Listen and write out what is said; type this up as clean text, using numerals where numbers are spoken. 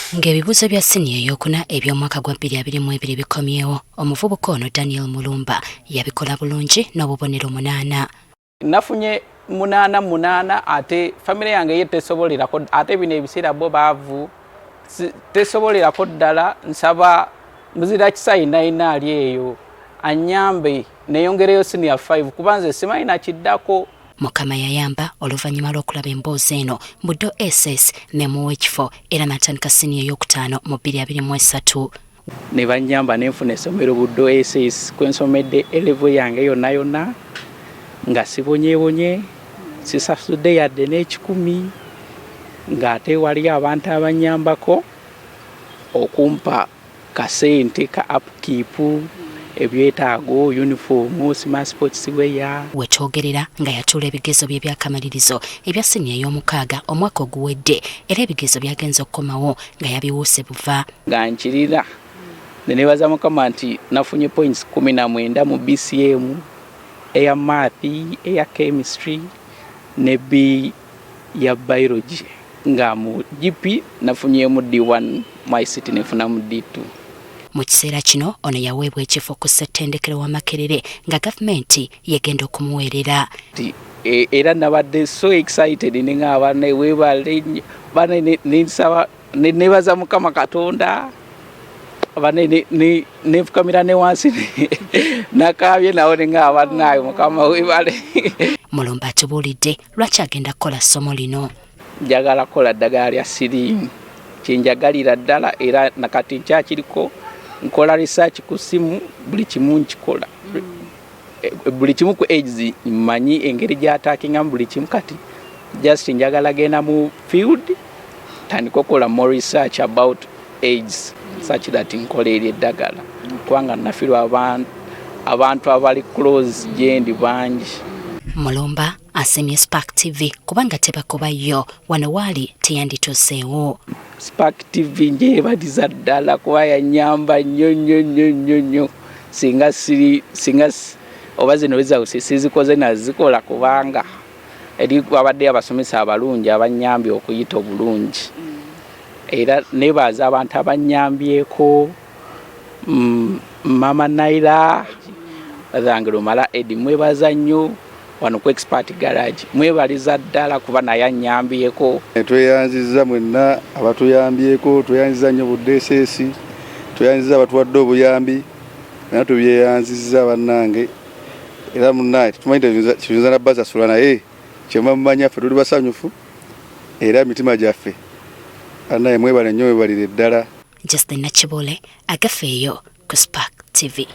Ng'ebibuuzo bya siniya ey'okuna eby'omwaka gwa 2022 bikomyewo, omuvubuka ono Daniel Mulumba yabikola bulungi n'obubonero 8. Nafunye 8 ate family yange ye tesobolerako ate bino ebiseera bo baavu tesobolerako ddala. Nsaba muzira kisayi nayina ali eyo anyambe neyongereyo senior 5 kubanze simayina kiddako. Mukama yayamba oluvannyuma lw'okulaba emboozi eno Buddo SS ne muwa ekifo era n'atandika siniya ey'okutaano mu 2023. Ne bannyamba nenfuna essomero Buddo SS kwensomedde elevo yange yonna nga sibonyeebonye sisasudde yadde n'ekikumi ng'ate wali abantu abanyambako okumpa kasente ka upkeep ebyetaago uniform smart sports weya. Wetwogerera nga yatuula ebigezo bye by'akamalirizo ebya siniya ey'omukaaga omwaka oguwedde era ebigezo byagenze okukomawo nga yabiwuuse buva. Nga nkirira ne neebaza Mukama nti nafunye points 19 mu BCM eya math eya chemistry ne B ya biology nga mu GP nafunyemu D1 my city nefuna mu D2. Mu kiseera kino ono yaweebwa ekifo ku ssettendekero wa Makerere nga gavumenti yegenda okumuweerera. Era nabadde so excited nengaba neweebale nensaba nebaza Mukama Katonda abane nefukamira ne wansi nakabye nawo nengaba nayo Mukama weebale. Mulumba atubuulidde lwaki agenda kukola ssomo lino. Njagala kola ddagala lya siriimu kyenjagalira ddala era nakati nkyakiriko nkola research ku simu buli kimu nkikola. Buli kimu ku AIDS mmanyi engeri gy'ataakinga buli kimu kati just njagala genda mu field tandika okukola more research about AIDS such that nkola eri eddagala kubanga nafirwa abantu abali close gyendi bangi. Mulumba asemye Spark TV kubanga tebakobayo wano waali teyandituuseewo. Spark TV njeebaliza ddala kuba yanyamba nnyo singa oba zino results sizikoze nazikola kubanga eri abadde abasomesa abalungi abanyambye okuyita obulungi. Era nebaza abantu abanyambyeko Mama Naira bazange Lumala Edi mwebaza nnyo wano ku Expert Garage mwebaliza ddala kuba naye anyambyeko. Tweyanziza mwenna abatuyambyeko, tweyanziza nnyo Buddo SS, tweyanziza abatuwadde obuyambi naye tubyeyanziza bannange era munnaye tumanyi kiyinza na basasula naye kyema mumanya ffe tuli basanyufu era emitima gyaffe bannaye mwebale nnyo mwebalire ddala. Justin Nakibole agafeeyo ku Spark TV.